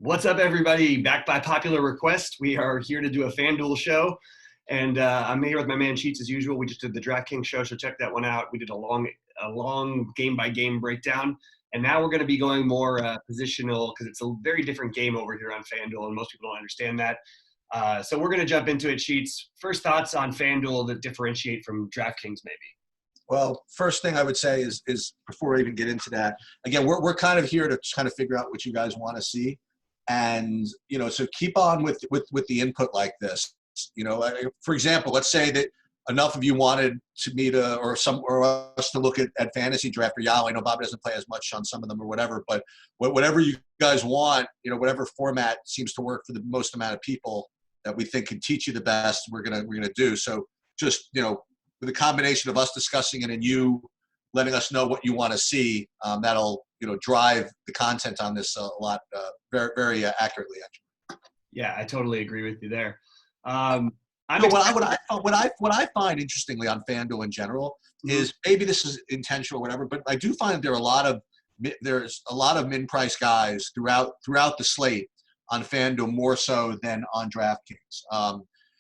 What's up, everybody? Back by popular request, we are here to do a Fanduel show, and I'm here with my man Sheets as usual. We just did the DraftKings show, so check that one out. We did a long game-by-game breakdown, and now we're going to be going more positional because it's a very different game over here on Fanduel, and most people don't understand that. So we're going to jump into it. Sheets, first thoughts on Fanduel that differentiate from DraftKings, maybe? Well, first thing I would say is before I even get into that, again, we're kind of here to kind of figure out what you guys want to see. And, so keep on with the input like this. For example, let's say that enough of you wanted or us to look at fantasy draft or Yahoo. I know Bob doesn't play as much on some of them or whatever, but whatever you guys want, whatever format seems to work for the most amount of people that we think can teach you the best, we're gonna do. So just, with a combination of us discussing it and you letting us know what you want to see, that'll drive the content on this a lot very, very accurately, actually. Yeah, I totally agree with you there. What I find interestingly on FanDuel in general is, maybe this is intentional or whatever, but I do find that there's a lot of min-price guys throughout the slate on FanDuel, more so than on DraftKings.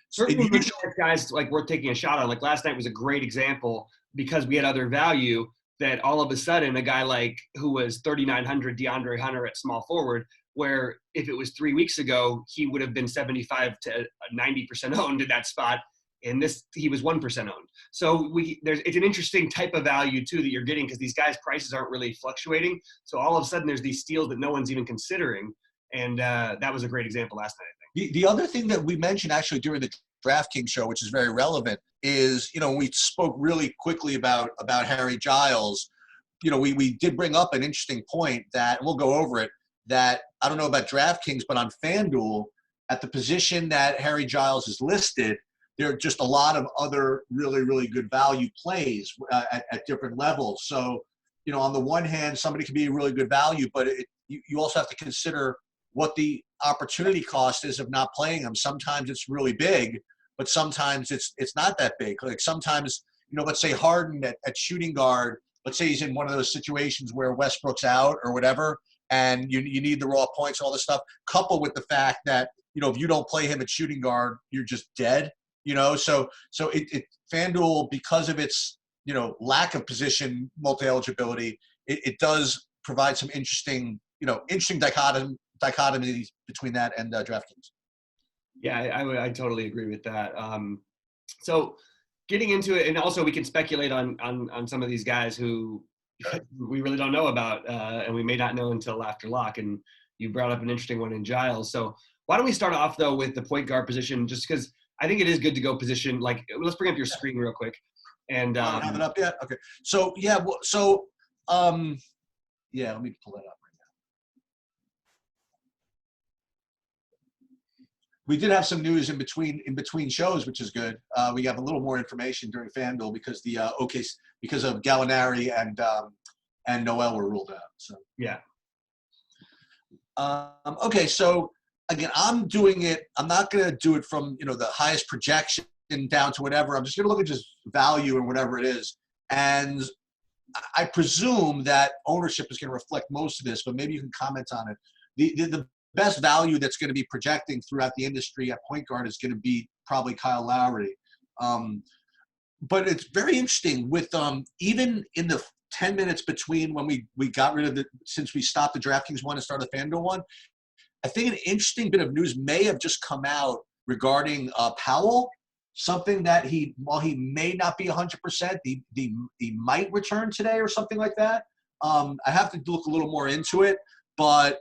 Certainly, guys like worth taking a shot on. Like last night was a great example because we had other value. That all of a sudden a guy like who was 3,900 DeAndre Hunter at small forward, where if it was 3 weeks ago he would have been 75 to 90% owned in that spot, and he was 1% owned. So it's an interesting type of value too that you're getting because these guys' prices aren't really fluctuating. So all of a sudden there's these steals that no one's even considering, and that was a great example last night, I think. The other thing that we mentioned actually during the DraftKings show, which is very relevant, is, we spoke really quickly about Harry Giles. We did bring up an interesting point that, and we'll go over it, that I don't know about DraftKings, but on FanDuel, at the position that Harry Giles is listed, there are just a lot of other really, really good value plays at different levels. So, on the one hand, somebody can be a really good value, but you also have to consider what the opportunity cost is of not playing them. Sometimes it's really big, but sometimes it's not that big. Like sometimes, let's say Harden at shooting guard, let's say he's in one of those situations where Westbrook's out or whatever, and you need the raw points, all this stuff, coupled with the fact that, if you don't play him at shooting guard, you're just dead, So FanDuel, because of its, lack of position multi-eligibility, it does provide some interesting dichotomies between that and DraftKings. Yeah, I totally agree with that. So getting into it, and also we can speculate on some of these guys who we really don't know about, and we may not know until after lock. And you brought up an interesting one in Giles. So why don't we start off though with the point guard position, just because I think it is good to go position. Like, let's bring up your screen real quick. And I don't have it up yet. Okay. So yeah. Let me pull it up. We did have some news in between shows, which is good. We have a little more information during FanDuel because because of Gallinari and Noel were ruled out. So yeah. Okay, so again, I'm doing it. I'm not going to do it from the highest projection down to whatever. I'm just going to look at just value and whatever it is, and I presume that ownership is going to reflect most of this, but maybe you can comment on it. The best value that's going to be projecting throughout the industry at point guard is going to be probably Kyle Lowry. But it's very interesting with even in the 10 minutes between when we got rid of since we stopped the DraftKings one and started the FanDuel one, I think an interesting bit of news may have just come out regarding Powell, something that while he may not be 100%, he might return today or something like that. I have to look a little more into it, but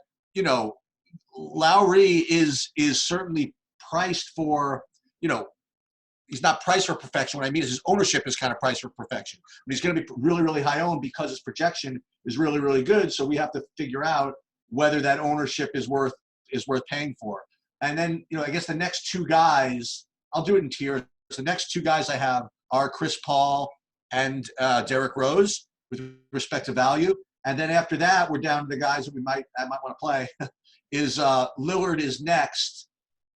Lowry is certainly priced for, he's not priced for perfection. What I mean is his ownership is kind of priced for perfection. But he's going to be really, really high owned because his projection is really, really good. So we have to figure out whether that ownership is worth paying for. And then, I guess the next two guys, I'll do it in tiers. The next two guys I have are Chris Paul and Derrick Rose with respect to value. And then after that, we're down to the guys that I might want to play. Is Lillard is next,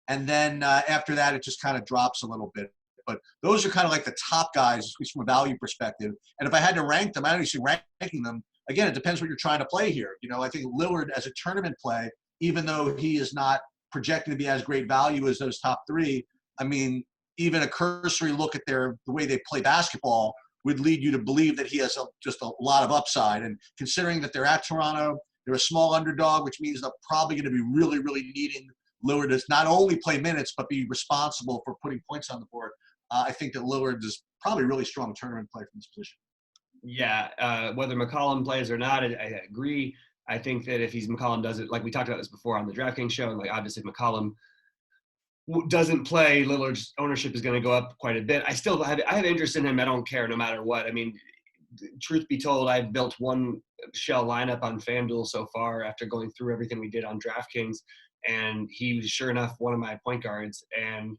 and then after that it just kind of drops a little bit. But those are kind of like the top guys, at least from a value perspective. And if I had to rank them, I don't usually ranking them. Again, it depends what you're trying to play here. I think Lillard as a tournament play even though he is not projected to be as great value as those top three, I mean, even a cursory look at the way they play basketball would lead you to believe that he has just a lot of upside. And considering that they're at Toronto, they're a small underdog, which means they're probably going to be really, really needing Lillard to not only play minutes, but be responsible for putting points on the board. I think that Lillard is probably a really strong tournament play from this position. Yeah, whether McCollum plays or not, I agree. I think that if McCollum does it, like we talked about this before on the DraftKings show, and like obviously McCollum doesn't play, Lillard's ownership is going to go up quite a bit. I have interest in him. I don't care no matter what. I mean, truth be told, I've built one shell lineup on Fanduel so far after going through everything we did on DraftKings, and he was sure enough one of my point guards. And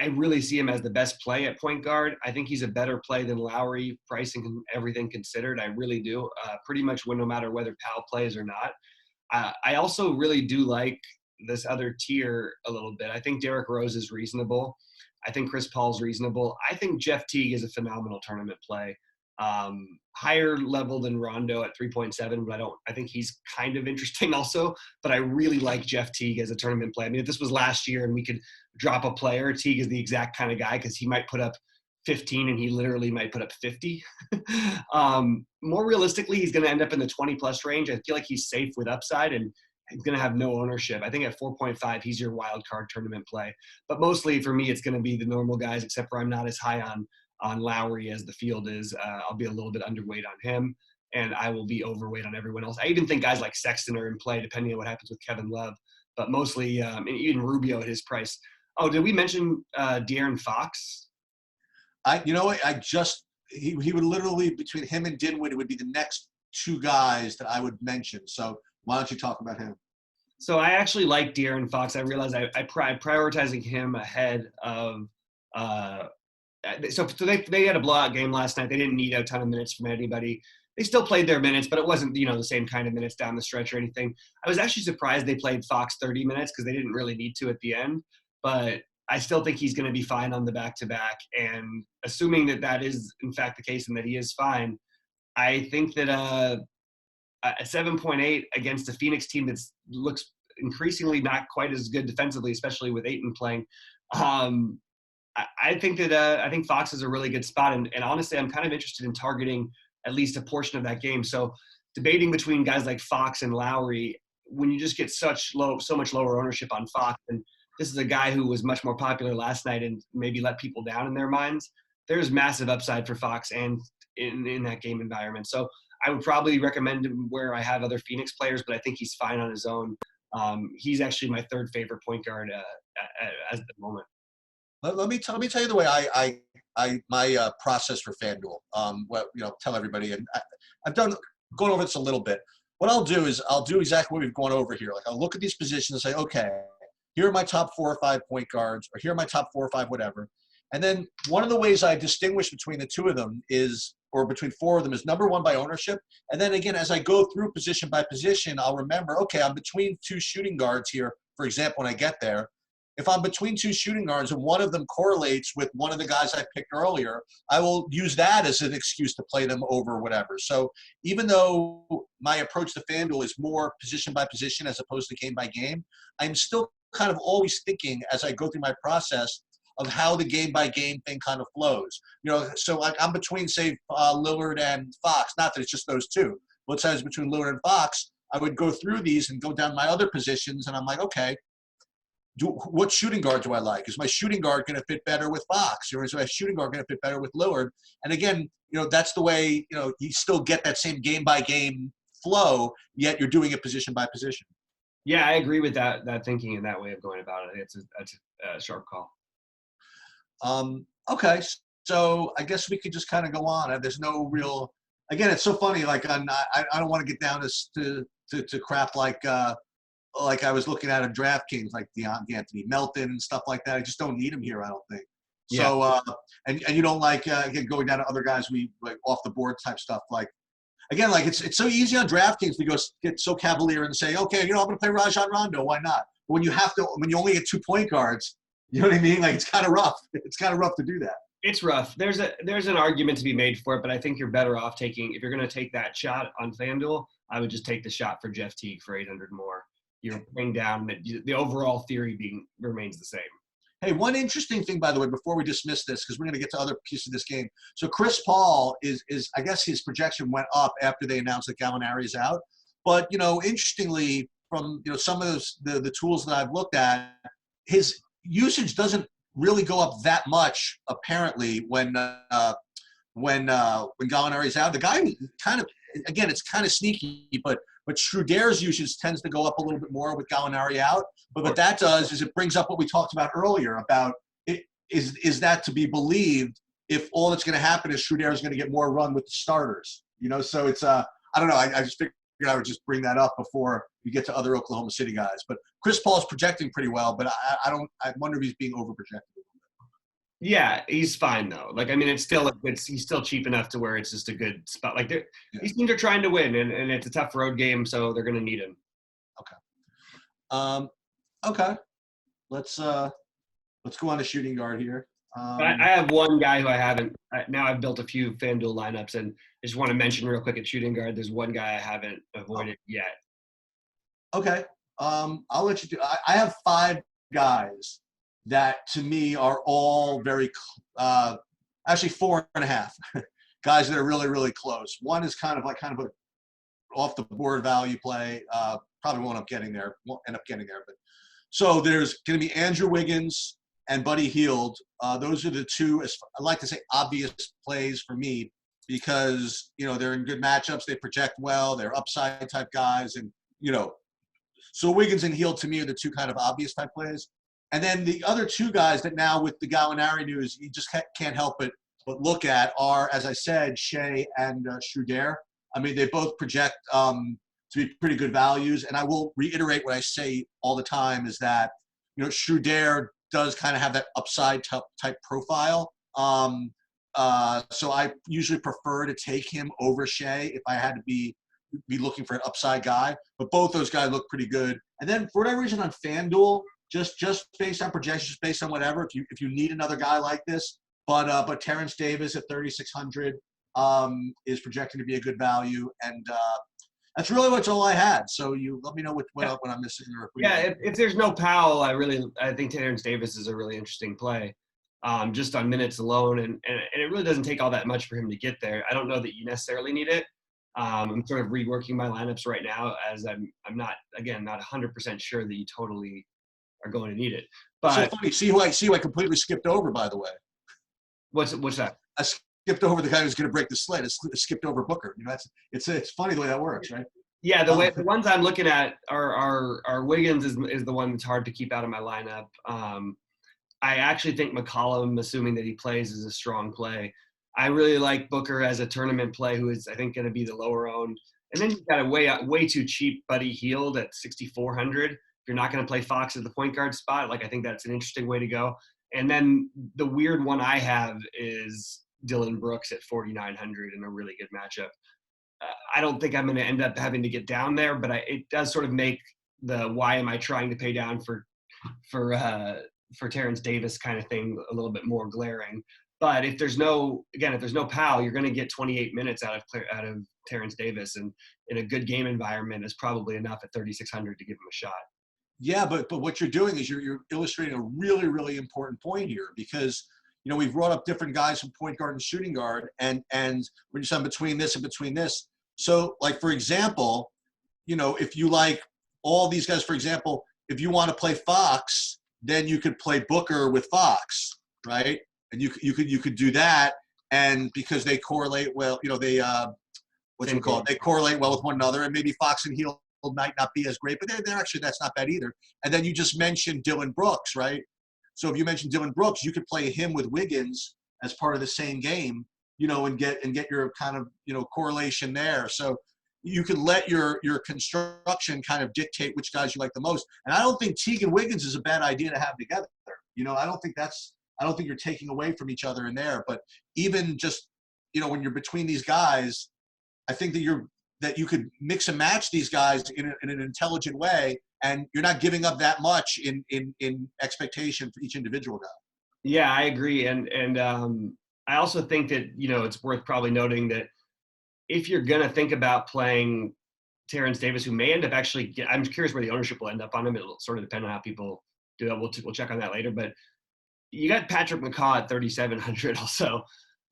I really see him as the best play at point guard. I think he's a better play than Lowry, pricing and everything considered. I really do. Pretty much no matter whether Powell plays or not. I also really do like this other tier a little bit. I think Derrick Rose is reasonable. I think Chris Paul's reasonable. I think Jeff Teague is a phenomenal tournament play. Higher level than Rondo at 3.7, but I think he's kind of interesting also, but I really like Jeff Teague as a tournament play. I mean, if this was last year and we could drop a player, Teague is the exact kind of guy because he might put up 15 and he literally might put up 50. More realistically, he's going to end up in the 20 plus range. I feel like he's safe with upside and he's going to have no ownership. I think at 4.5, he's your wild card tournament play, but mostly for me, it's going to be the normal guys, except for I'm not as high on Lowry as the field is. I'll be a little bit underweight on him, and I will be overweight on everyone else. I even think guys like Sexton are in play, depending on what happens with Kevin Love. But mostly, and even Rubio at his price. Oh, did we mention De'Aaron Fox? You know what? He would literally, between him and Dinwiddie, it would be the next two guys that I would mention. So why don't you talk about him? So I actually like De'Aaron Fox. I realize I'm prioritizing him ahead of So they had a blowout game last night. They didn't need a ton of minutes from anybody. They still played their minutes, but it wasn't, the same kind of minutes down the stretch or anything. I was actually surprised they played Fox 30 minutes because they didn't really need to at the end. But I still think he's going to be fine on the back-to-back. And assuming that is, in fact, the case and that he is fine, I think that a 7.8 against a Phoenix team that looks increasingly not quite as good defensively, especially with Ayton playing, I think Fox is a really good spot, and honestly, I'm kind of interested in targeting at least a portion of that game. So, debating between guys like Fox and Lowry, when you just get so much lower ownership on Fox, and this is a guy who was much more popular last night and maybe let people down in their minds. There's massive upside for Fox and in that game environment. So, I would probably recommend him where I have other Phoenix players, but I think he's fine on his own. He's actually my third favorite point guard at the moment. Let me tell you the way my process for Fanduel. Tell everybody, and I've gone over this a little bit. What I'll do is I'll do exactly what we've gone over here. Like I'll look at these positions and say, okay, here are my top 4 or 5 point guards, or here are my top 4 or 5 whatever. And then one of the ways I distinguish between the two of them is, or between 4 of them, is number 1 by ownership. And then again, as I go through position by position, I'll remember, okay, I'm between 2 shooting guards here. For example, when I get there. If I'm between 2 shooting guards and one of them correlates with one of the guys I picked earlier, I will use that as an excuse to play them over whatever. So even though my approach to FanDuel is more position by position as opposed to game by game, I'm still kind of always thinking as I go through my process of how the game by game thing kind of flows. So like I'm between, say, Lillard and Fox, not that it's just those two. But say it's between Lillard and Fox, I would go through these and go down my other positions, and I'm like, okay, what shooting guard do I like? Is my shooting guard going to fit better with Fox? Or is my shooting guard going to fit better with Lillard? And again, that's the way, you still get that same game-by-game flow, yet you're doing it position by position. Yeah, I agree with that thinking and that way of going about it. That's a sharp call. Okay, so I guess we could just kind of go on. There's no real – again, it's so funny. Like I don't want to get down to crap like I was looking at a DraftKings, like Anthony Melton and stuff like that. I just don't need him here, I don't think. Yeah. So, and you don't like again going down to other guys we like off the board type stuff. Like again, like it's so easy on DraftKings to go get so cavalier and say, okay, I'm going to play Rajon Rondo. Why not? But when you only get 2 point guards, you know what I mean? Like it's kind of rough. It's kind of rough to do that. It's rough. There's an argument to be made for it, but I think you're better off if you're going to take that shot on FanDuel, I would just take the shot for Jeff Teague for 800 more. you're playing down. The overall theory remains the same. Hey, one interesting thing, by the way, before we dismiss this, because we're going to get to other pieces of this game. So Chris Paul is I guess his projection went up after they announced that Gallinari is out. But, interestingly, from, some of the tools that I've looked at, his usage doesn't really go up that much, apparently, when Gallinari is out. The guy kind of, again, it's kind of sneaky, but Schroeder's usage tends to go up a little bit more with Gallinari out. But what that does is it brings up what we talked about earlier about is that to be believed if all that's going to happen is Schroeder is going to get more run with the starters. So it's I don't know. I just figured I would just bring that up before we get to other Oklahoma City guys. But Chris Paul is projecting pretty well, but I wonder if he's being overprojected. Yeah, he's fine though. It's still he's still cheap enough to where it's just a good spot. These teams are trying to win, and it's a tough road game, so they're going to need him. Okay. Okay. Let's go on to shooting guard here. I have one guy who I haven't. Now I've built a few FanDuel lineups, and I just want to mention real quick at shooting guard. There's one guy I haven't avoided yet. Okay. I'll let you do. I have 5 guys that to me are all very, actually 4.5 guys that are really, really close. One is kind of a off the board value play. Probably won't end up getting there. But so there's going to be Andrew Wiggins and Buddy Hield. Those are the two, I like to say, obvious plays for me because, they're in good matchups. They project well. They're upside type guys. And, so Wiggins and Hield to me are the two kind of obvious type plays. And then the other 2 guys that now with the Gallinari news, you just can't help but look at are, as I said, Shea and Schroeder. They both project to be pretty good values. And I will reiterate what I say all the time is that, Schroeder does kind of have that upside type profile. So I usually prefer to take him over Shea if I had to be looking for an upside guy. But both those guys look pretty good. And then for whatever reason on FanDuel, just based on projections, based on whatever, if you need another guy like this, but Terrence Davis at 3,600 is projected to be a good value, and that's really what's all I had. So you let me know what I'm missing. Or if there's no Powell, I think Terrence Davis is a really interesting play, just on minutes alone, and it really doesn't take all that much for him to get there. I don't know that you necessarily need it. I'm sort of reworking my lineups right now as I'm not 100% sure that you totally are going to need it. But so funny. See who I completely skipped over, by the way. What's that? I skipped over the guy who's going to break the slate. I skipped over Booker. It's funny the way that works, right? Yeah, the ones I'm looking at are Wiggins is the one that's hard to keep out of my lineup. I actually think McCollum, assuming that he plays, is a strong play. I really like Booker as a tournament play, who is I think going to be the lower owned. And then you've got a way too cheap Buddy Hield at 6,400. If you're not going to play Fox at the point guard spot, I think that's an interesting way to go. And then the weird one I have is Dylan Brooks at 4,900 in a really good matchup. I don't think I'm going to end up having to get down there, but it does sort of make the why am I trying to pay down for Terrence Davis kind of thing a little bit more glaring. But if there's no Powell, you're going to get 28 minutes out of Terrence Davis, and in a good game environment is probably enough at 3,600 to give him a shot. Yeah, but what you're doing is you're illustrating a really, really important point here because, we've brought up different guys from point guard and shooting guard and we're just on between this and between this. So like, for example, if you like all these guys, for example, if you want to play Fox, then you could play Booker with Fox, right? And you could do that. And because they correlate well, they correlate well with one another, and maybe Fox and Hield might not be as great, but they're actually, that's not bad either. And then you just mentioned Dylan Brooks, right? So if you mentioned Dylan Brooks, you could play him with Wiggins as part of the same game, and get your kind of, correlation there. So you can let your construction kind of dictate which guys you like the most. And I don't think Teague and Wiggins is a bad idea to have together. I don't think you're taking away from each other in there, but even just, when you're between these guys, I think that you could mix and match these guys in an intelligent way, and you're not giving up that much in expectation for each individual guy. Yeah, I agree. And I also think that, it's worth probably noting that if you're going to think about playing Terrence Davis, who may end up actually. I'm curious where the ownership will end up on him. It'll sort of depend on how people do that. We'll check on that later. But you got Patrick McCaw at 3,700 also.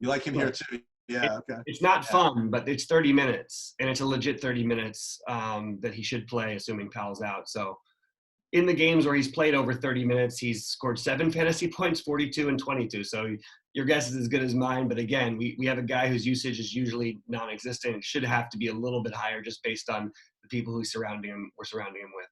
You like him here too? Yeah. Okay. It's not Yeah. fun, but it's 30 minutes, and it's a legit 30 minutes that he should play, assuming Powell's out. So in the games where he's played over 30 minutes, he's scored 7 fantasy points, 42 and 22. So your guess is as good as mine. But again, we have a guy whose usage is usually non-existent. It should have to be a little bit higher just based on the people who we're surrounding him with.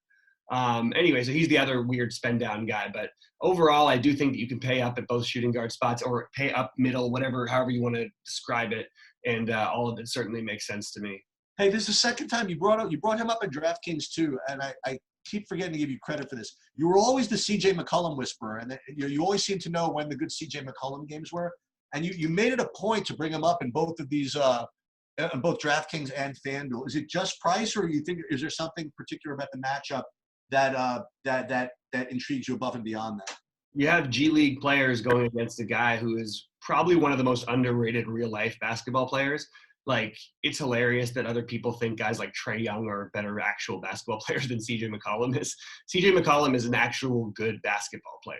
Anyway, so he's the other weird spend down guy. But overall, I do think that you can pay up at both shooting guard spots or pay up middle, however you want to describe it. And all of it certainly makes sense to me. Hey, this is the second time you brought him up in DraftKings too, and I keep forgetting to give you credit for this. You were always the CJ McCollum whisperer, and you always seem to know when the good CJ McCollum games were. And you made it a point to bring him up in both of these, both DraftKings and FanDuel. Is it just price, or you think is there something particular about the matchup that intrigues you above and beyond that? You have G League players going against a guy who is probably one of the most underrated real life basketball players. Like, it's hilarious that other people think guys like Trae Young are better actual basketball players than CJ McCollum is. CJ McCollum is an actual good basketball player.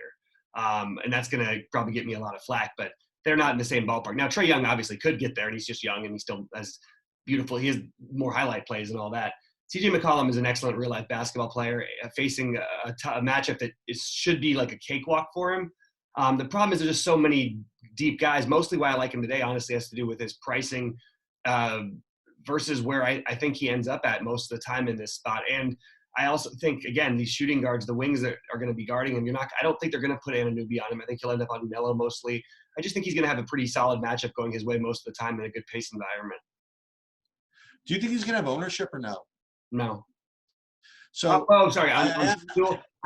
And that's going to probably get me a lot of flack, but they're not in the same ballpark. Now, Trae Young obviously could get there, and he's just young, and he still has beautiful – he has more highlight plays and all that. CJ McCollum is an excellent real-life basketball player facing a matchup that should be like a cakewalk for him. The problem is there's just so many deep guys. Mostly why I like him today, honestly, has to do with his pricing versus where I think he ends up at most of the time in this spot. And I also think, again, these shooting guards, the wings that are going to be guarding him, I don't think they're going to put Anunoby on him. I think he'll end up on Melo mostly. I just think he's going to have a pretty solid matchup going his way most of the time in a good pace environment. Do you think he's going to have ownership or no? No. So, sorry. I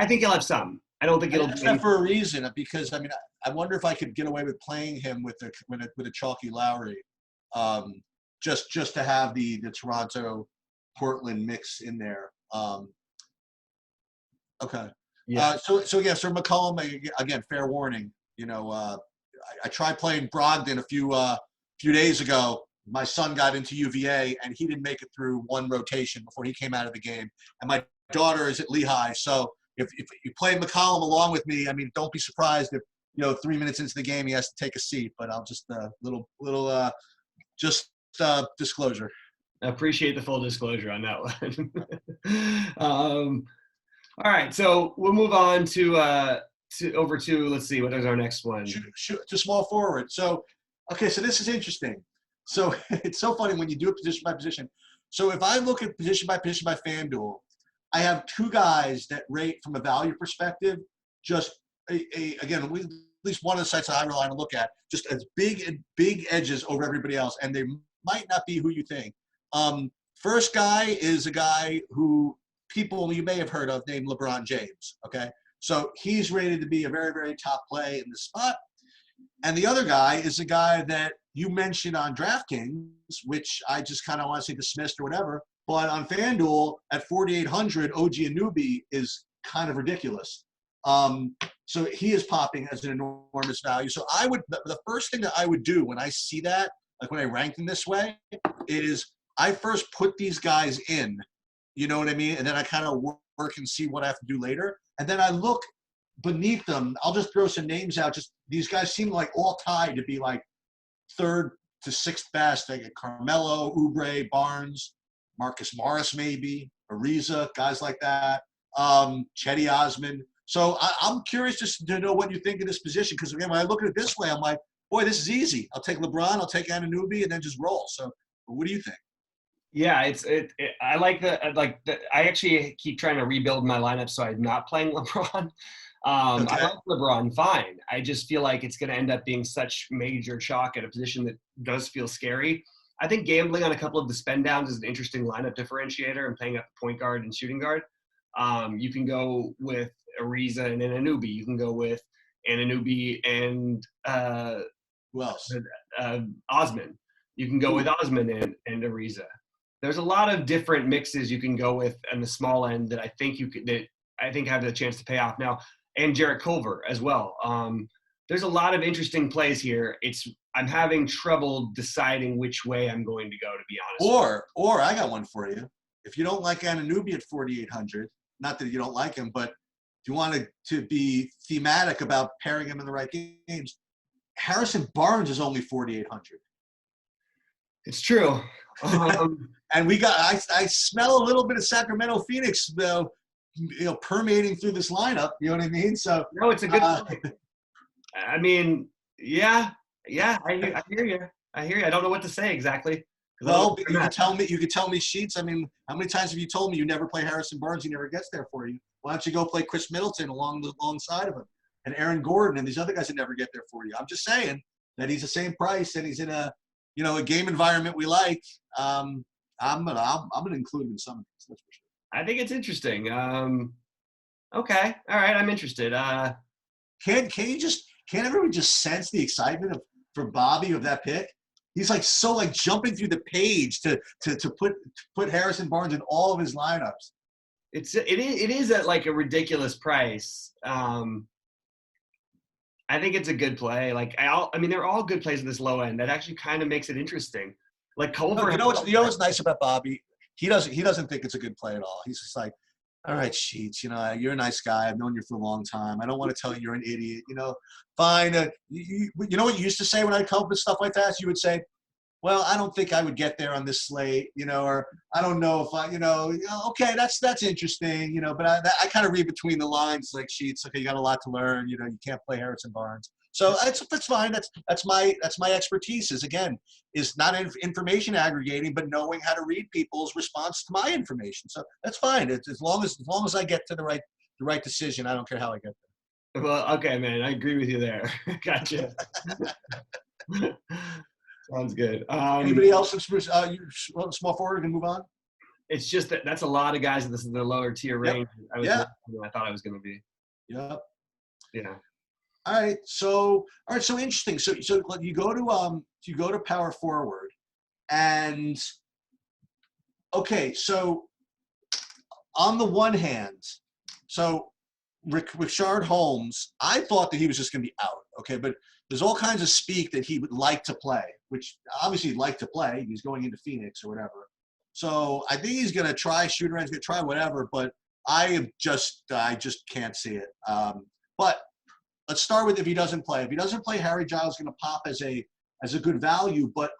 think he'll have some. I don't think it'll be for a reason, because I wonder if I could get away with playing him with a chalky Lowry, just to have the Toronto Portland mix in there. Okay. Yeah. So McCollum, again, fair warning. I tried playing Brogdon a few days ago. My son got into UVA, and he didn't make it through one rotation before he came out of the game. And my daughter is at Lehigh, so if you play McCollum along with me, don't be surprised if 3 minutes into the game he has to take a seat. But I'll just disclosure. I appreciate the full disclosure on that one. All right, so we'll move on to let's see, what is our next one? Shoot, to small forward. So, okay, so this is interesting. So it's so funny when you do it position by position. So if I look at position by FanDuel, I have two guys that rate from a value perspective, just again, at least one of the sites that I rely on to look at, just as big edges over everybody else, and they might not be who you think. First guy is a guy who people you may have heard of named LeBron James. Okay, so he's rated to be a very, very top play in the spot. And the other guy is a guy that you mentioned on DraftKings, which I just kind of want to say dismissed or whatever. But on FanDuel at 4,800, OG Anunoby is kind of ridiculous. So he is popping as an enormous value. So the first thing that I would do when I see that, like when I rank them this way, is I first put these guys in, you know what I mean? And then I kind of work and see what I have to do later. And then I look beneath them. I'll just throw some names out. Just these guys seem like all tied to be like third to sixth best. I get Carmelo, Oubre, Barnes, Marcus Morris, maybe Ariza, guys like that. Chetty Osman. So I'm curious just to know what you think of this position, because again, when I look at it this way, I'm like, boy, this is easy. I'll take LeBron, I'll take Anunoby, and then just roll. So, what do you think? Yeah, I like the. I actually keep trying to rebuild my lineup so I'm not playing LeBron. Okay. I like LeBron fine. I just feel like it's going to end up being such major chalk at a position that does feel scary. I think gambling on a couple of the spend downs is an interesting lineup differentiator and playing up point guard and shooting guard. You can go with Ariza and Anunoby. You can go with Anunoby and who else? Osman. You can go with Osman and Ariza. There's a lot of different mixes you can go with on the small end that I think have the chance to pay off now, and Jarrett Culver as well. There's a lot of interesting plays here. I'm having trouble deciding which way I'm going to go, to be honest. Or I got one for you. if you don't like Anunoby at 4,800, not that you don't like him, but if you want to be thematic about pairing him in the right games, Harrison Barnes is only 4,800. It's true. And I smell a little bit of Sacramento Phoenix, permeating through this lineup. You know what I mean? So no, it's a good point. I mean, yeah, I hear you. I don't know what to say exactly. Well, you could tell me, Sheets. I mean, how many times have you told me you never play Harrison Barnes? He never gets there for you. Why don't you go play Chris Middleton alongside of him, and Aaron Gordon and these other guys that never get there for you? I'm just saying that he's the same price and he's in a game environment we like. I'm gonna include him in some of these. That's for sure. I think it's interesting. Okay, all right, I'm interested. Can't everyone just sense the excitement for Bobby of that pick? He's jumping through the page to put Harrison Barnes in all of his lineups. It is at like a ridiculous price. I think it's a good play. Like I mean, they're all good plays at this low end. That actually kind of makes it interesting. Like Culver. You know what's nice about Bobby? He doesn't think it's a good play at all. He's just like, all right, Sheets, you're a nice guy. I've known you for a long time. I don't want to tell you you're an idiot. Fine. You know what you used to say when I'd come up with stuff like that? You would say, well, I don't think I would get there on this slate, or I don't know if okay, that's interesting, but I kind of read between the lines, like, Sheets, okay, you got a lot to learn, you can't play Harrison Barnes. So that's fine. That's my expertise is not information aggregating, but knowing how to read people's response to my information. So that's fine. As long as I get to the right decision, I don't care how I get there. Well, okay, man, I agree with you there. Gotcha. Sounds good. Anybody else? Small forward and move on. It's just that's a lot of guys. This is the lower tier range. Yep. I thought I was going to be. Yep. Yeah. All right. So interesting. So you go to power forward, and okay. So on the one hand, so Richard Holmes, I thought that he was just going to be out. Okay, but there's all kinds of speak that he would like to play, which obviously he'd like to play. He's going into Phoenix or whatever. So I think he's going to try shoot around, he's going to try whatever, but I just can't see it. But let's start with if he doesn't play. If he doesn't play, Harry Giles is going to pop as a good value, but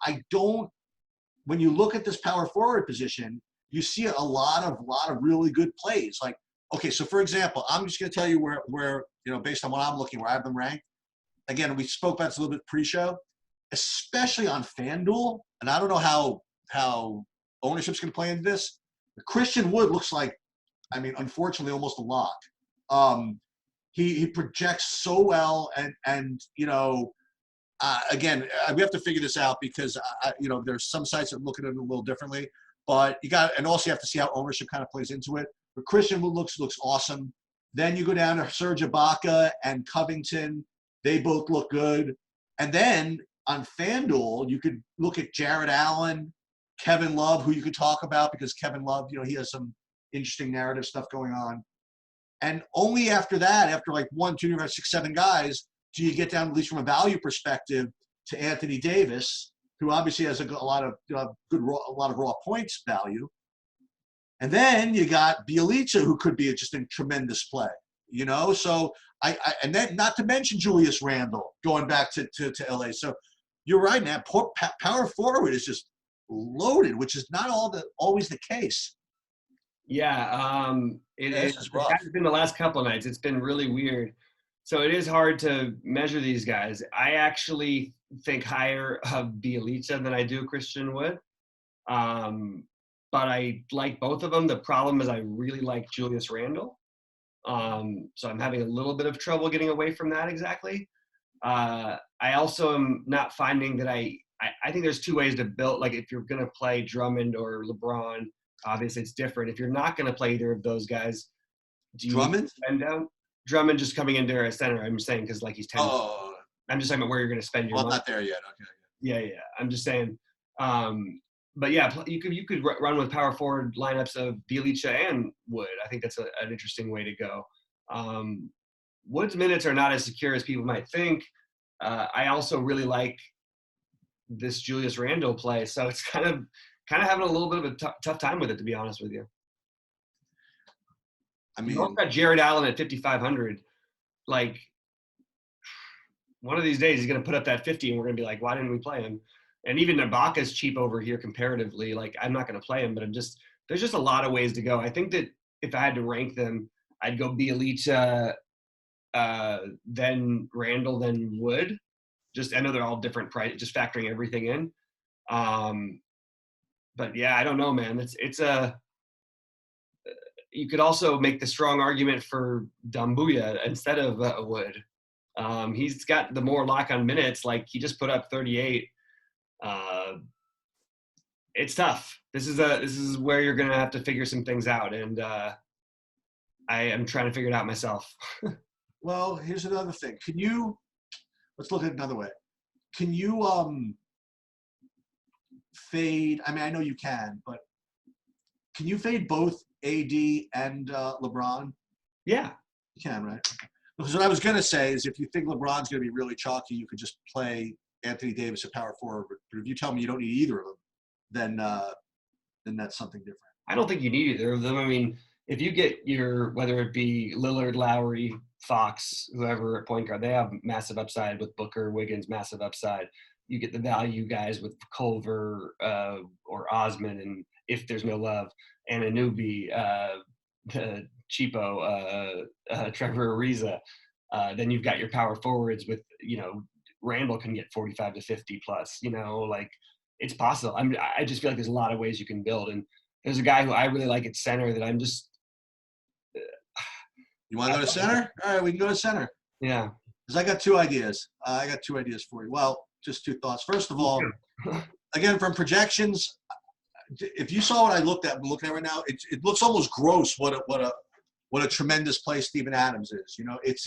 when you look at this power forward position, you see a lot of really good plays. Like, okay, so for example, I'm just going to tell you where based on what I'm looking, where I have them ranked. Again, we spoke about this a little bit pre-show, especially on Fanduel, and I don't know how ownership's going to play into this. Christian Wood looks like, I mean, unfortunately, almost a lock. He projects so well, and again, we have to figure this out because there's some sites that look at it a little differently. But you have to see how ownership kind of plays into it. But Christian Wood looks awesome. Then you go down to Serge Ibaka and Covington. They both look good. And then on FanDuel, you could look at Jared Allen, Kevin Love, who you could talk about because Kevin Love, he has some interesting narrative stuff going on. And only after that, after like 1, 2, 3, 6, 7 guys, do you get down, at least from a value perspective, to Anthony Davis, who obviously has a lot of raw points value. And then you got Bjelica, who could be just a tremendous play. So and then not to mention Julius Randle going back to LA. So you're right, man. Power forward is just loaded, which is not always the case. Yeah, it has been the last couple of nights. It's been really weird. So it is hard to measure these guys. I actually think higher of Bjelica than I do Christian Wood. But I like both of them. The problem is I really like Julius Randle. So I'm having a little bit of trouble getting away from that exactly. I also am not finding that I think there's two ways to build, like if you're going to play Drummond or LeBron, obviously it's different. If you're not going to play either of those guys, do you Drummond? spend down? Drummond just coming into a center, I'm saying, because like he's 10. Oh. I'm just talking about where you're going to spend your money. I'm not there yet. Okay. Yeah. I'm just saying. But yeah, you could run with power forward lineups of Bjelica and Wood. I think that's an interesting way to go. Wood's minutes are not as secure as people might think. I also really like this Julius Randle play. So it's kind of kind of having a little bit of a tough time with it, to be honest with you. I You also mean, got Jared Allen at 5,500. Like, one of these days he's going to put up that 50 and we're going to be like, why didn't we play him? And even Ibaka's cheap over here comparatively. Like, I'm not going to play him, but there's just a lot of ways to go. I think that if I had to rank them, I'd go Bielitsa, then Randall, then Wood. I know they're all different price, just factoring everything in. But yeah, I don't know, man. You could also make the strong argument for Dambuya instead of Wood. He's got the more lock-on minutes. Like, he just put up 38. It's tough. This is where you're gonna have to figure some things out, and I am trying to figure it out myself. well, here's another thing. Let's look at it another way. Can you fade? I mean, I know you can, but can you fade both AD and LeBron? Yeah. You can, right? Because what I was going to say is if you think LeBron's going to be really chalky, you could just play Anthony Davis at power forward. But if you tell me you don't need either of them, then that's something different. I don't think you need either of them. I mean, if you get whether it be Lillard, Lowry, Fox, whoever at point guard, they have massive upside with Booker, Wiggins, massive upside. You get the value guys with Culver or Osman, and if there's no love, and Anunoby, the cheapo Trevor Ariza. Then you've got your power forwards with, Randall can get 45 to 50 plus, like, it's possible. I just feel like there's a lot of ways you can build. And there's a guy who I really like at center that I'm just. You want to go to center? All right, we can go to center. Yeah. Because I got two ideas. I got two ideas for you. Well, just two thoughts. First of all, again, from projections, if you saw what I'm looking at right now, it looks almost gross what a tremendous play Steven Adams is. It's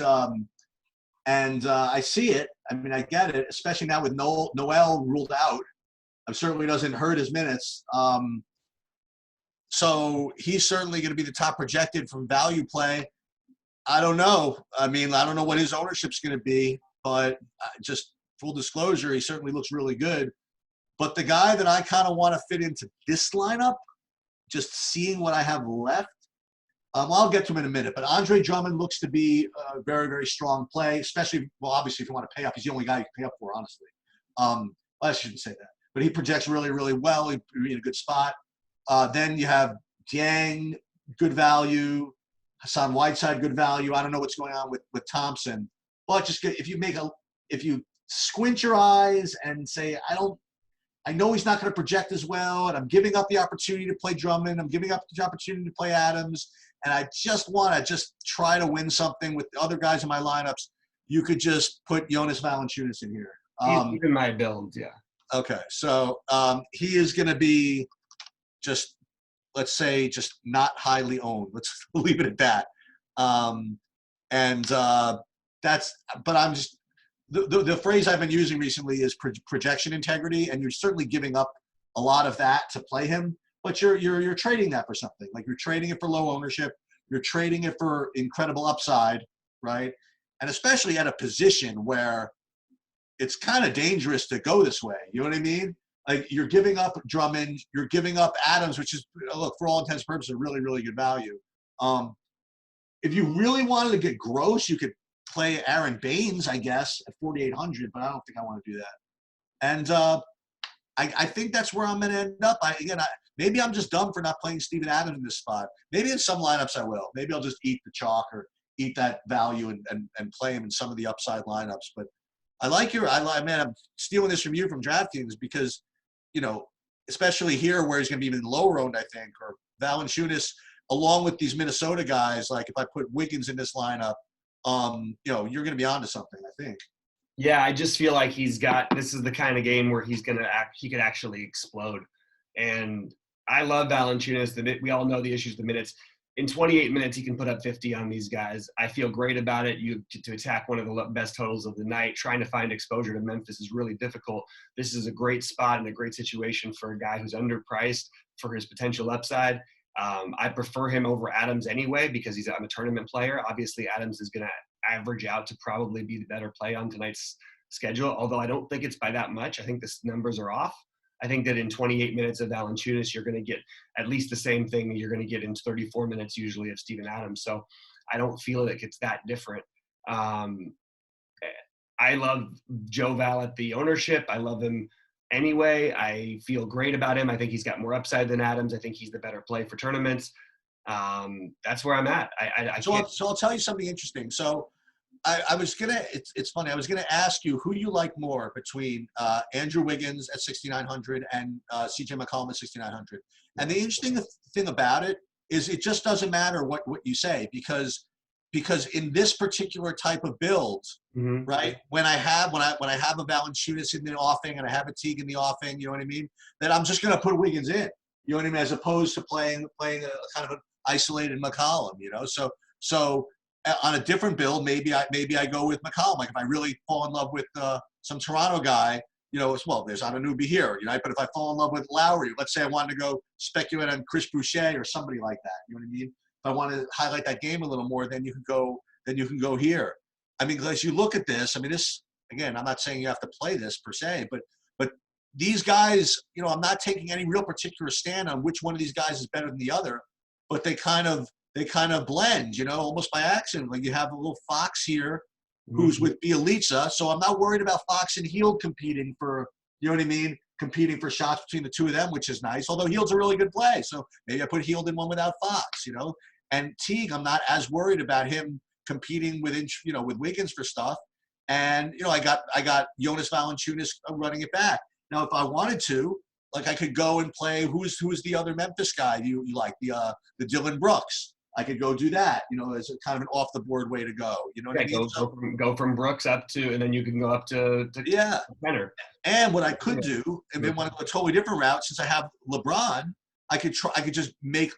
and I see it. I mean, I get it, especially now with Noel ruled out. It certainly doesn't hurt his minutes. So he's certainly going to be the top projected from value play. I don't know. I mean, I don't know what his ownership's going to be, but just full disclosure, he certainly looks really good. But the guy that I kind of want to fit into this lineup, just seeing what I have left, I'll get to him in a minute. But Andre Drummond looks to be a very, very strong play, especially, well, obviously, if you want to pay up. He's the only guy you can pay up for, honestly. I shouldn't say that. But he projects really, really well. He'd be in a good spot. Then you have Dieng, good value. Hassan Whiteside, good value. I don't know what's going on with Thompson. But if you squint your eyes and say, I know he's not going to project as well, and I'm giving up the opportunity to play Drummond. I'm giving up the opportunity to play Adams, and I just want to try to win something with the other guys in my lineups. You could just put Jonas Valanciunas in here. He's in my build, yeah. Okay, so he is going to be let's say, just not highly owned. Let's leave it at that. But I'm just the phrase I've been using recently is projection integrity, and you're certainly giving up a lot of that to play him. But you're trading that for something. Like, you're trading it for low ownership. You're trading it for incredible upside, right? And especially at a position where it's kind of dangerous to go this way. You know what I mean? Like, you're giving up Drummond, you're giving up Adams, which is, look, for all intents and purposes, a really, really good value. If you really wanted to get gross, you could play Aaron Baines, I guess, at 4,800, but I don't think I want to do that. And I think that's where I'm going to end up. Maybe I'm just dumb for not playing Steven Adams in this spot. Maybe in some lineups I will. Maybe I'll just eat the chalk or eat that value and play him in some of the upside lineups. But I'm stealing this from you from DraftKings because, especially here where he's going to be even lower owned, I think, or Valanciunas, along with these Minnesota guys. Like, if I put Wiggins in this lineup, you're going to be onto something, I think. Yeah, I just feel like this is the kind of game where he could actually explode. And I love Valanciunas. We all know the issues, the minutes. In 28 minutes, he can put up 50 on these guys. I feel great about it. To attack one of the best totals of the night. Trying to find exposure to Memphis is really difficult. This is a great spot and a great situation for a guy who's underpriced for his potential upside. I prefer him over Adams anyway because I'm a tournament player. Obviously, Adams is going to average out to probably be the better play on tonight's schedule, although I don't think it's by that much. I think the numbers are off. I think that in 28 minutes of Valanciunas, you're going to get at least the same thing that you're going to get in 34 minutes usually of Steven Adams. So I don't feel like it's that different. I love Joe Val at the ownership. I love him anyway. I feel great about him. I think he's got more upside than Adams. I think he's the better play for tournaments. That's where I'm at. So I'll tell you something interesting. So I was gonna. It's funny. I was gonna ask you who you like more between Andrew Wiggins at 6,900 and CJ McCollum at 6,900. And the interesting thing about it is it just doesn't matter what you say because in this particular type of build, right? When I have a Valanciunas in the offing and I have a Teague in the offing, you know what I mean? That I'm just gonna put Wiggins in. You know what I mean? As opposed to playing a kind of an isolated McCollum. You know, so on a different build, maybe I go with McCollum. Like if I really fall in love with some Toronto guy, you know, well, there's Anunoby here, you know. But if I fall in love with Lowry, let's say I wanted to go speculate on Chris Boucher or somebody like that, you know what I mean? If I want to highlight that game a little more, then you can go here. I mean, as you look at this, I mean, this again, I'm not saying you have to play this per se, but these guys, you know, I'm not taking any real particular stand on which one of these guys is better than the other, but they kind of blend, you know, almost by accident. Like you have a little Fox here who's with Bielitsa, so I'm not worried about Fox and Hield competing for, you know what I mean, competing for shots between the two of them, which is nice. Although Hield's a really good play, so maybe I put Hield in one without Fox, you know. And Teague, I'm not as worried about him competing with Wiggins for stuff. And you know, I got Jonas Valanciunas running it back. Now, if I wanted to, like I could go and play who's the other Memphis guy you like, the Dylan Brooks. I could go do that, you know, as a kind of an off the board way to go. You know what I mean? Go from Brooks up to, and then you can go up to center. And what I could do, and then want to go a totally different route, since I have LeBron, I could just make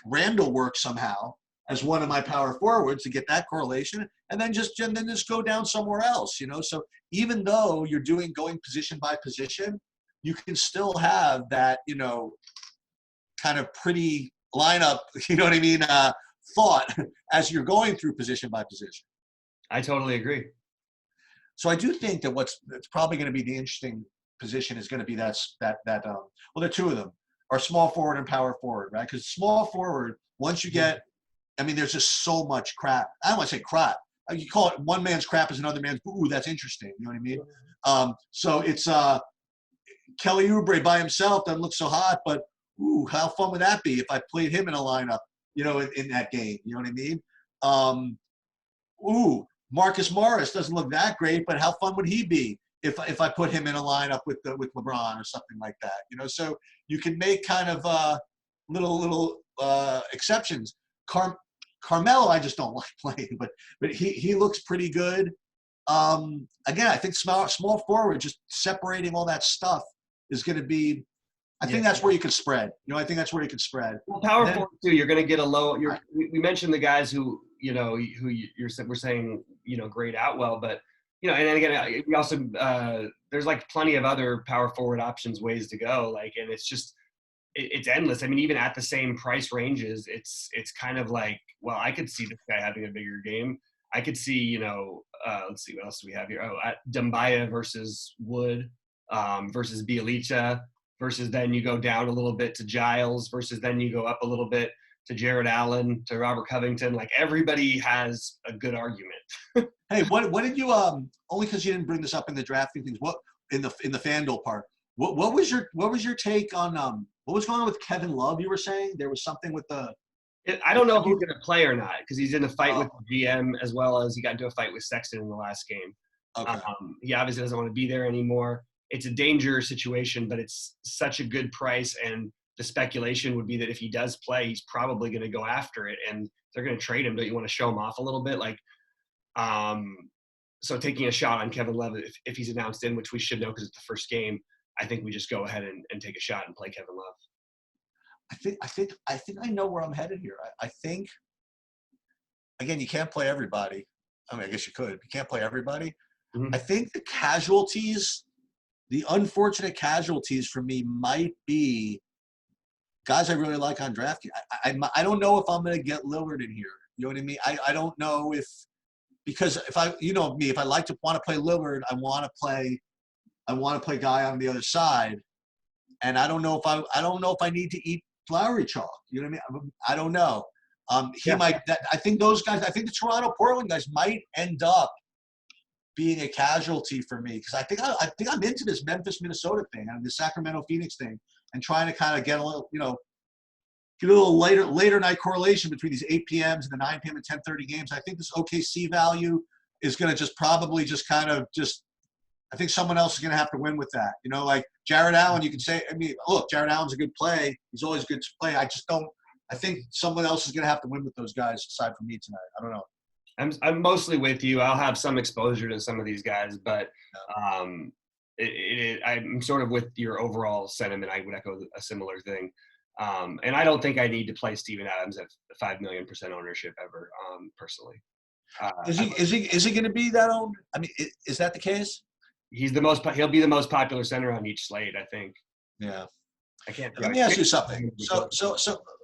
Randall work somehow as one of my power forwards to get that correlation, and then just go down somewhere else, you know. So even though you're going position by position, you can still have that, you know, kind of pretty lineup, you know what I mean, thought as you're going through position by position. I totally agree. So I do think that it's probably going to be the interesting position is going to be well, the two of them are small forward and power forward, right? Because small forward, once you get, I mean, there's just so much crap. I don't want to say crap. You call it one man's crap is another man's, ooh, that's interesting. You know what I mean? So it's Kelly Oubre by himself doesn't look so hot, but ooh, how fun would that be if I played him in a lineup, you know, in that game? You know what I mean? Marcus Morris doesn't look that great, but how fun would he be if I put him in a lineup with LeBron or something like that? You know, so you can make kind of little exceptions. Carmelo, I just don't like playing, but he looks pretty good. Again, I think small forward, just separating all that stuff is going to be. I think that's where you can spread. You know, I think that's where you can spread. Well, power forward too. You're going to get a low. We mentioned the guys who we're saying, you know, grade out well, but you know, and then again, we also there's like plenty of other power forward options, ways to go. Like, and it's just it's endless. I mean, even at the same price ranges, it's kind of like, well, I could see this guy having a bigger game. I could see, you know, let's see what else do we have here. Dembaya versus Wood versus Bielitsa. Versus then you go down a little bit to Giles, versus then you go up a little bit to Jared Allen, to Robert Covington. Like everybody has a good argument. Hey, what did you only because you didn't bring this up in the drafting things? What in the Fanduel part? What was your take on what was going on with Kevin Love? You were saying there was something with the. I don't know if he's going to play or not because he's in a fight with the GM as well as he got into a fight with Sexton in the last game. Okay. He obviously doesn't want to be there anymore. It's a dangerous situation, but it's such a good price. And the speculation would be that if he does play, he's probably going to go after it and they're going to trade him. Don't you want to show him off a little bit? Like, so taking a shot on Kevin Love, if he's announced in, which we should know because it's the first game, I think we just go ahead and take a shot and play Kevin Love. I think I know where I'm headed here. I think, again, you can't play everybody. I mean, I guess you could. You can't play everybody. Mm-hmm. I think the unfortunate casualties for me might be guys I really like on DraftKings. I don't know if I'm going to get Lillard in here. You know what I mean? I don't know because if I, you know me, if I want to play Lillard, I want to play guy on the other side. and I don't know if I need to eat Lowry chalk. You know what I mean? I don't know. He might. I think those guys. I think the Toronto Portland guys might end up being a casualty for me because I think I'm into this Memphis Minnesota thing and the Sacramento Phoenix thing and trying to kind of get a little get a little later night correlation between these 8 p.m.s and the 9 p.m. and 10:30 games. I think this OKC value is going to just probably just kind of just. I think someone else is going to have to win with that. Like Jared Allen, you can say. I mean, look, Jared Allen's a good play. He's always good to play. I just don't. I think someone else is going to have to win with those guys aside from me tonight. I don't know. I'm mostly with you. I'll have some exposure to some of these guys, but I'm sort of with your overall sentiment. I would echo a similar thing. And I don't think I need to play Steven Adams at 5 million% ownership ever, personally. Is he going to be that owned? I mean, is that the case? He'll be the most popular center on each slate, I think. Yeah. I can't. Let me ask you something. So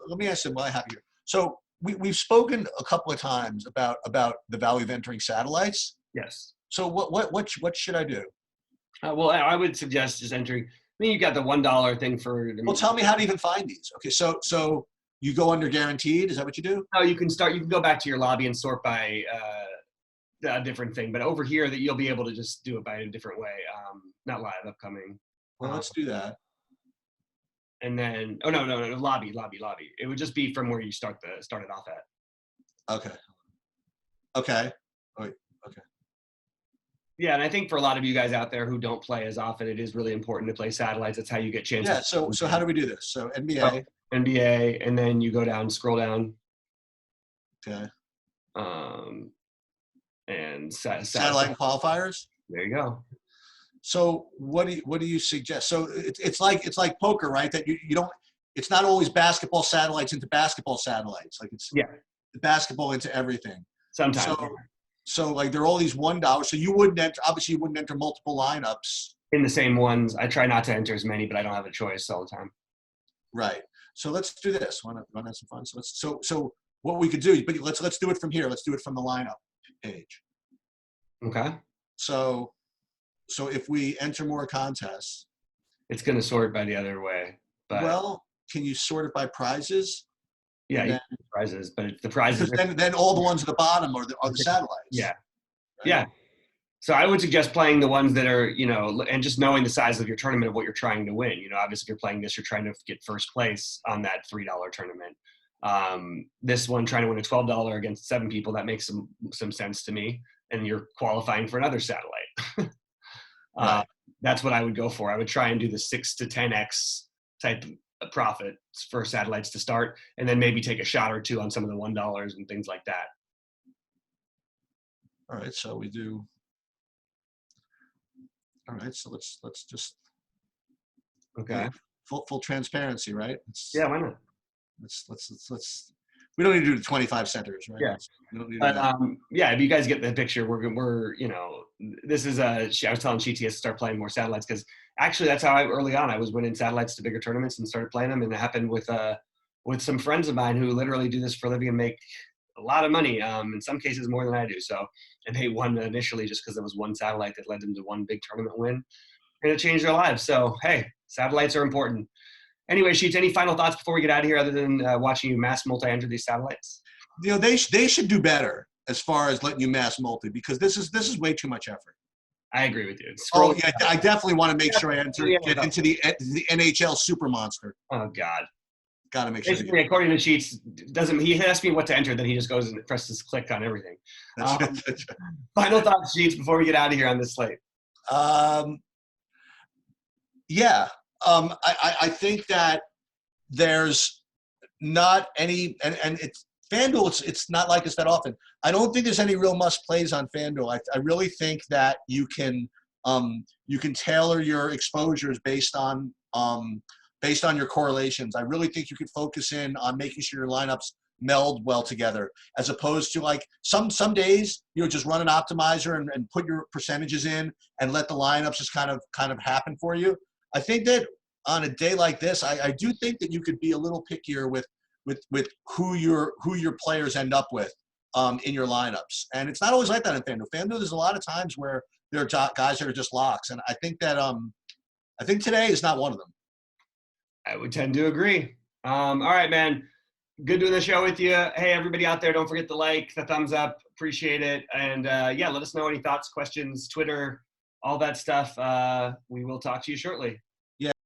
let me ask you what I have here. So we've spoken a couple of times about the value of entering satellites. Yes. So what should I do? Well, I would suggest just entering. I mean, you got the $1 thing for. Well, tell me how to even find these. Okay, so you go under guaranteed. Is that what you do? No, you can go back to your lobby and sort by a different thing. But over here, that you'll be able to just do it by a different way. Not live, upcoming. Well, let's do that. And then, no, lobby. It would just be from where you started off at. Okay. Wait, okay. Yeah, and I think for a lot of you guys out there who don't play as often, it is really important to play satellites. That's how you get chances. Yeah. So how do we do this? So NBA, and then you go down, scroll down. Okay. And satellite qualifiers. There you go. So what do you suggest? So it's like poker, right? That you don't. It's not always basketball satellites into basketball satellites. Like it's basketball into everything. Sometimes. So like there are all these $1. So you wouldn't enter multiple lineups in the same ones. I try not to enter as many, but I don't have a choice all the time. Right. So let's do this. Want to have some fun? So what we could do, but let's do it from here. Let's do it from the lineup page. Okay. So if we enter more contests, it's going to sort by the other way. But well, can you sort it by prizes? Yeah, prizes, but the prizes. Then all the ones at the bottom are the satellites. Yeah, right? Yeah. So I would suggest playing the ones that are, and just knowing the size of your tournament of what you're trying to win. Obviously, if you're playing this, you're trying to get first place on that $3 tournament. This one, trying to win a $12 against 7 people, that makes some sense to me. And you're qualifying for another satellite. Right. That's what I would go for. I would try and do the 6 to 10x type of profits for satellites to start, and then maybe take a shot or two on some of the $1 and things like that. All right, so we do. All right, so let's just. Okay. Full transparency, right? Yeah, why not? Let's. We don't need to do the 25 centers, right? Yeah. We don't need but to yeah, if you guys get the picture, we're this is I was telling Sheets to start playing more satellites because actually that's how early on I was winning satellites to bigger tournaments and started playing them, and it happened with some friends of mine who literally do this for a living and make a lot of money, in some cases more than I do. So, and they won initially just because there was one satellite that led them to one big tournament win, and it changed their lives. So hey, satellites are important. Anyway, Sheets, any final thoughts before we get out of here other than watching you mass multi-enter these satellites? They should do better as far as letting you mass multi, because this is way too much effort. I agree with you. I definitely want to make sure I get into the NHL super monster. Oh God. Got to make sure. Basically, according to Sheets, he asks me what to enter, then he just goes and presses click on everything. That's right. Final thoughts, Sheets, before we get out of here on this slate. Yeah. I think that there's not any, and it's FanDuel. It's not like this that often. I don't think there's any real must plays on FanDuel. I really think that you can tailor your exposures based on your correlations. I really think you could focus in on making sure your lineups meld well together, as opposed to like some days, just run an optimizer and put your percentages in and let the lineups just kind of happen for you. I think that on a day like this, I do think that you could be a little pickier with who your players end up with in your lineups. And it's not always like that in FanDuel. FanDuel, there's a lot of times where there are guys that are just locks, and I think that I think today is not one of them. I would tend to agree. All right, man. Good doing the show with you. Hey, everybody out there, don't forget to like, the thumbs up. Appreciate it. And yeah, let us know any thoughts, questions, Twitter, all that stuff. We will talk to you shortly.